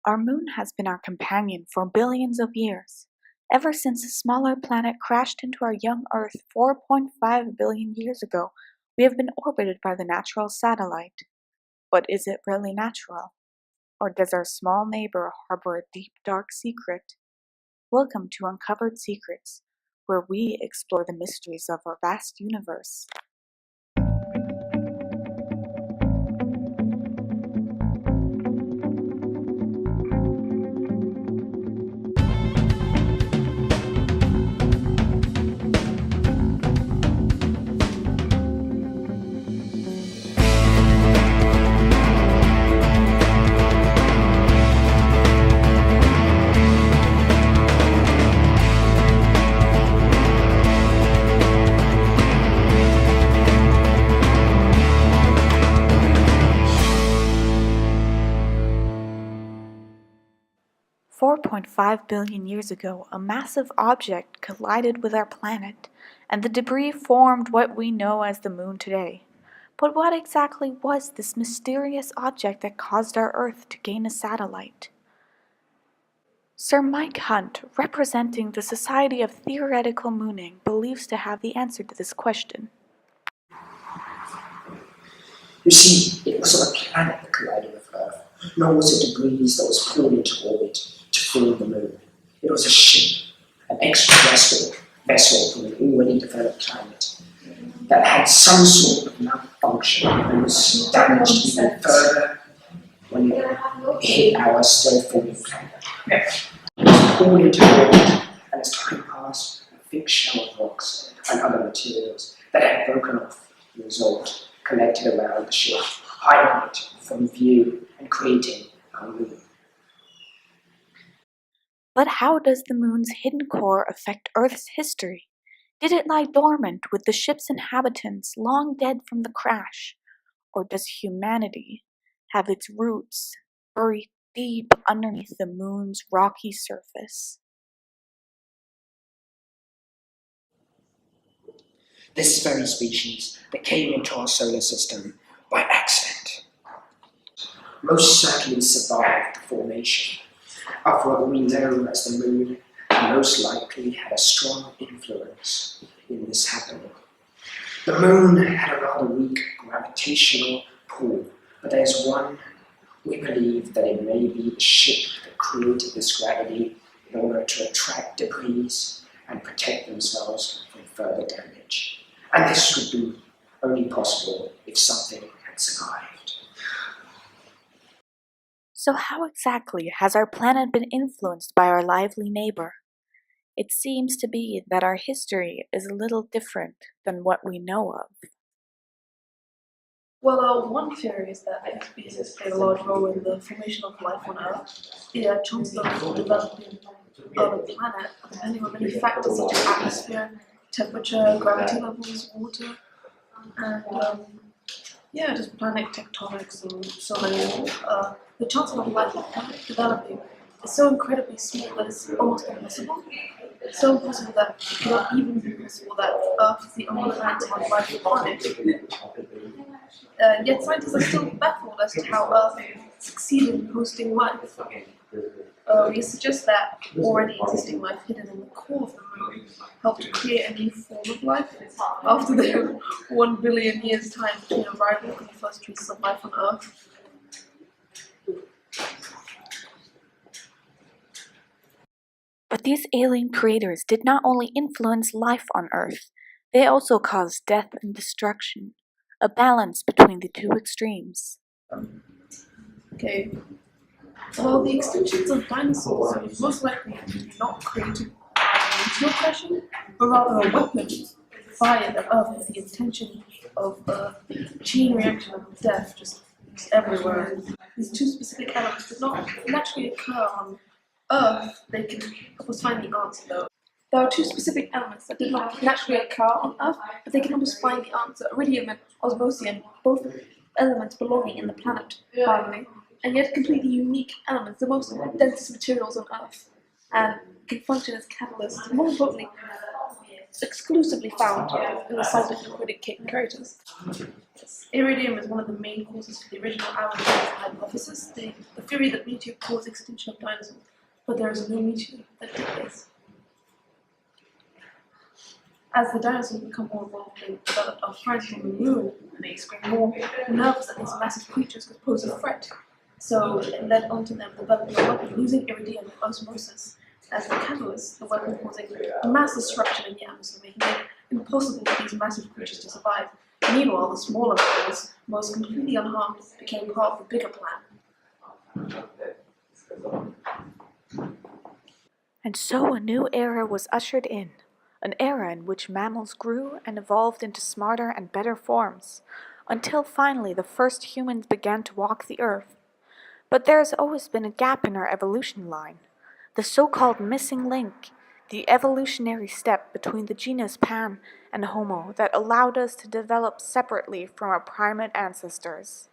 Our moon has been our companion for billions of years. Ever since a smaller planet crashed into our young Earth 4.5 billion years ago, we have been orbited by the natural satellite. But is it really natural? Or does our small neighbor harbor a deep, dark secret? Welcome to Uncovered Secrets, where we explore the mysteries of our vast universe. 4.5 billion years ago, a massive object collided with our planet, and the debris formed what we know as the Moon today. But what exactly was this mysterious object that caused our Earth to gain a satellite? Sir Mike Hunt, representing the Society of Theoretical Mooning, believes to have the answer to this question. You see, it wasn't a planet that collided with Earth, nor was it debris that was pulled into orbit to form the Moon. It was a ship, an extraterrestrial vessel from an already developed planet that had some sort of malfunction and was damaged even further when it hit our still forming planet. It was pulled into orbit, and as time passed, a thick shell of rocks and other materials that had broken off the result collected around the ship, hiding it from view and creating our moon. But how does the moon's hidden core affect Earth's history? Did it lie dormant with the ship's inhabitants long dead from the crash? Or does humanity have its roots buried deep underneath the moon's rocky surface? This very species that came into our solar system by accident most certainly survived the formation of what we know as the moon, and most likely had a strong influence in this happening. The moon had a rather weak gravitational pull, but there's one we believe that it may be the ship that created this gravity in order to attract debris and protect themselves from further damage. And this would be only possible if something had survived. So how exactly has our planet been influenced by our lively neighbor? It seems to be that our history is a little different than what we know of. Well, one theory is that X species played a large role in the formation of life on Earth. The chances of developing on a planet are depending on many factors such as atmosphere, temperature, gravity levels, water, and just planet tectonics and so many more. The chance of life on planet developing is so incredibly small that it's almost impossible. It's so impossible that it cannot even be possible that Earth is the only planet to have life on it. Yet scientists are still baffled as to how Earth succeeded in hosting life. We suggest that already existing life hidden in the core of the moon helped to create a new form of life after the 1 billion years time between arrival and the first traces of life on Earth. But these alien creators did not only influence life on Earth, they also caused death and destruction, a balance between the two extremes. Okay. Well, the extinctions of dinosaurs are most likely not created by a meteor crashing, but rather a weapon fired at Earth with the intention of a chain reaction of death just everywhere. These two specific elements did not naturally occur on Earth. They can help us find the answer, though. There are two specific elements that did not naturally occur on Earth, but they can help us find the answer: iridium and osmosium, both elements belonging in the planet family, and yet completely unique elements, the most densest materials on Earth, and can function as catalysts. More importantly, exclusively found in the scientific critic Cape craters. Iridium is one of the main causes for the original avalanche hypothesis, the theory that meteor caused extinction of dinosaurs, but there is no meteor that did this. As the dinosaurs become more evolved and developed our friends on the moon, they become more nervous that these massive creatures could pose a threat. So it led on to them developing a weapon using iridium and osmosis as the catalyst, the weapon causing mass destruction in the atmosphere, making it impossible for these massive creatures to survive. Meanwhile, the smaller mammals, most completely unharmed, became part of the bigger plan. And so a new era was ushered in, an era in which mammals grew and evolved into smarter and better forms, until finally the first humans began to walk the earth. But there has always been a gap in our evolution line, the so-called missing link, the evolutionary step between the genus Pan and Homo that allowed us to develop separately from our primate ancestors.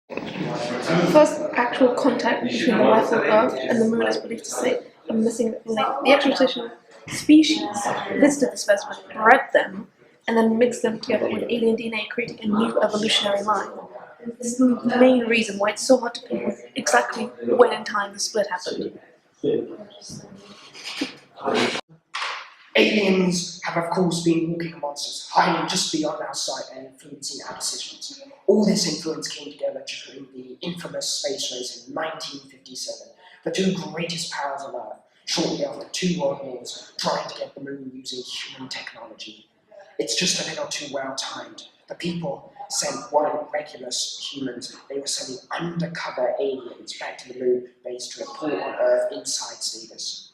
The first actual contact between the life on Earth and the Moon is believed to say a missing link. The expedition species visited the specimen, bred them, and then mixed them together with alien DNA, creating a new evolutionary line. This is the main reason why it's so hard to pinpoint exactly when in time the split happened. Aliens have, of course, been walking amongst us, hiding just beyond our sight and influencing our decisions. All this influence came together during the infamous space race in 1957, the two greatest powers on Earth, shortly after 2 world wars, trying to get the moon using human technology. It's just a little too well timed. The people sent weren't regular humans, they were sending undercover aliens back to the moon base to report on Earth inside status.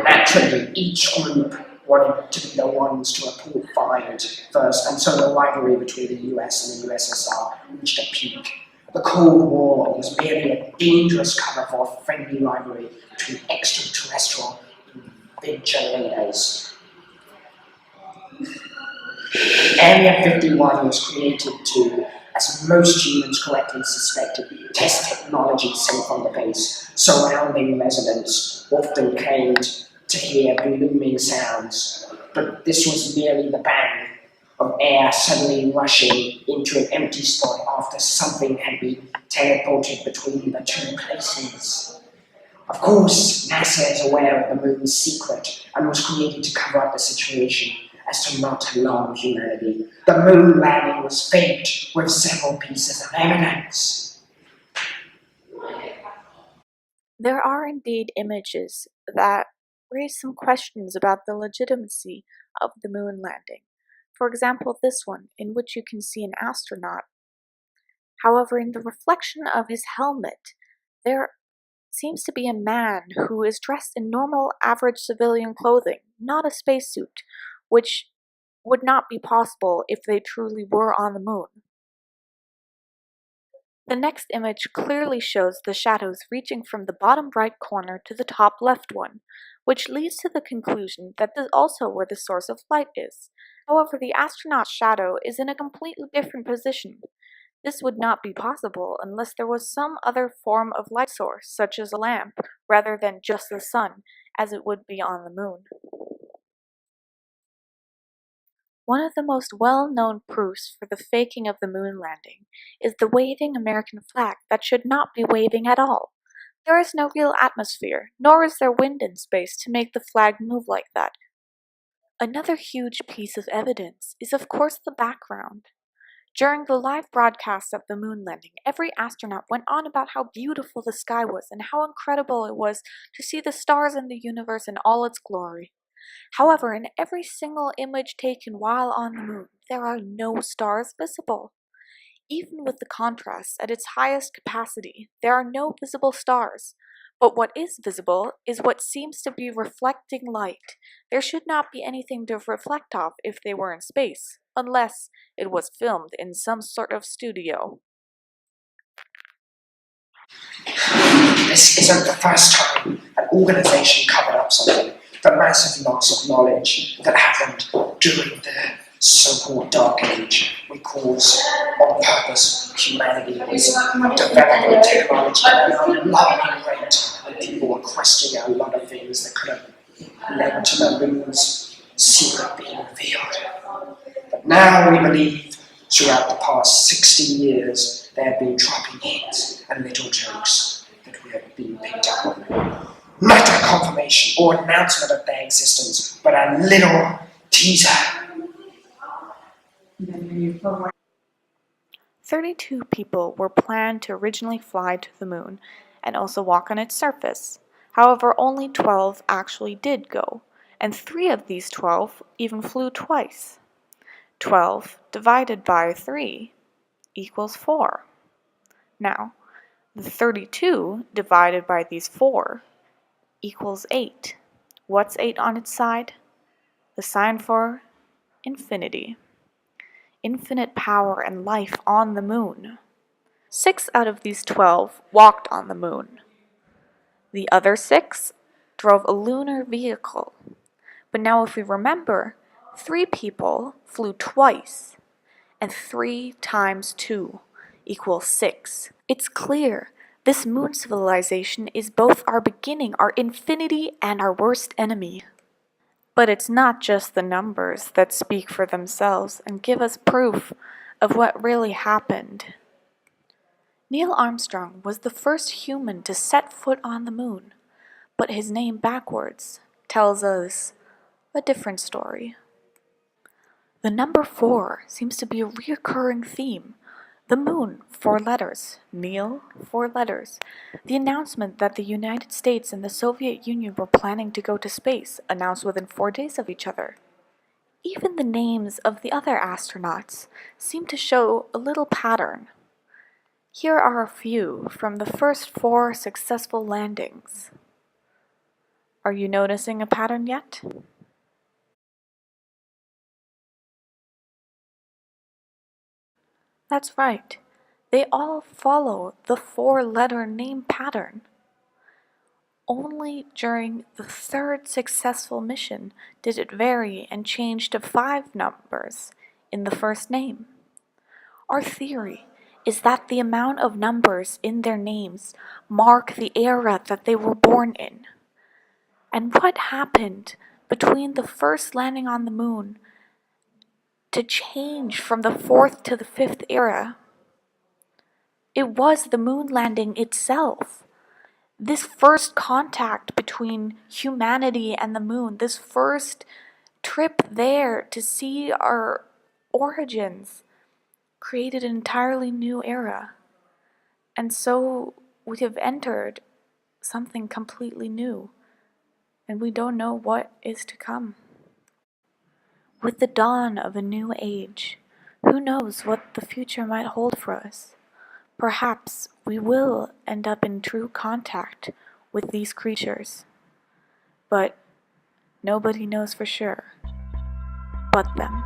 Naturally, each group wanted to be the ones to report find first, and so the rivalry between the US and the USSR reached a peak. The Cold War was merely a dangerous cover for a friendly rivalry between extraterrestrial vigilators. Area 51 was created to, as most humans correctly suspected, test technology safe on the base. Surrounding residents often claimed to hear booming sounds, but this was merely the bang of air suddenly rushing into an empty spot after something had been teleported between the two places. Of course, NASA is aware of the moon's secret and was created to cover up the situation as to not alarm humanity. The moon landing was faked with several pieces of evidence. There are indeed images that raise some questions about the legitimacy of the moon landing. For example, this one, in which you can see an astronaut. However, in the reflection of his helmet, there seems to be a man who is dressed in normal, average civilian clothing, not a spacesuit, which would not be possible if they truly were on the moon. The next image clearly shows the shadows reaching from the bottom right corner to the top left one, which leads to the conclusion that this is also where the source of light is. However, the astronaut's shadow is in a completely different position. This would not be possible unless there was some other form of light source, such as a lamp, rather than just the sun, as it would be on the moon. One of the most well-known proofs for the faking of the moon landing is the waving American flag that should not be waving at all. There is no real atmosphere, nor is there wind in space to make the flag move like that. Another huge piece of evidence is of course the background. During the live broadcast of the moon landing, every astronaut went on about how beautiful the sky was and how incredible it was to see the stars in the universe in all its glory. However, in every single image taken while on the moon, there are no stars visible. Even with the contrast at its highest capacity, there are no visible stars. But what is visible is what seems to be reflecting light. There should not be anything to reflect off if they were in space, unless it was filmed in some sort of studio. This isn't the first time an organization covered up something. The massive loss of knowledge that happened during the so-called Dark Age, we cause on purpose humanity is developing technology at an alarming rate, and people were questioning a lot of things that could have led to the moon's secret being revealed. But now we believe throughout the past 60 years they have been dropping hints and little jokes that we have been picked up on. Not a confirmation or announcement of their existence, but a little teaser. 32 people were planned to originally fly to the moon and also walk on its surface. However, only 12 actually did go, and 3 of these 12 even flew twice. 12 divided by 3 equals 4. Now, the 32 divided by these 4 equals 8. What's 8 on its side? The sign for infinity. Infinite power and life on the moon. 6 out of these 12 walked on the moon. The other 6 drove a lunar vehicle. But now if we remember, 3 people flew twice, and 3 times 2 equals 6. It's clear this moon civilization is both our beginning, our infinity, and our worst enemy. But it's not just the numbers that speak for themselves and give us proof of what really happened. Neil Armstrong was the first human to set foot on the moon, but his name backwards tells us a different story. The number 4 seems to be a recurring theme. The moon, 4 letters. Neil, 4 letters. The announcement that the United States and the Soviet Union were planning to go to space, announced within 4 days of each other. Even the names of the other astronauts seem to show a little pattern. Here are a few from the first 4 successful landings. Are you noticing a pattern yet? That's right. They all follow the 4-letter name pattern. Only during the 3rd successful mission did it vary and change to 5 numbers in the first name. Our theory is that the amount of numbers in their names mark the era that they were born in. And what happened between the first landing on the moon to change from the 4th to the 5th era? It was the moon landing itself. This first contact between humanity and the moon, this first trip there to see our origins, created an entirely new era. And so we have entered something completely new, and we don't know what is to come. With the dawn of a new age, who knows what the future might hold for us? Perhaps we will end up in true contact with these creatures. But nobody knows for sure but them.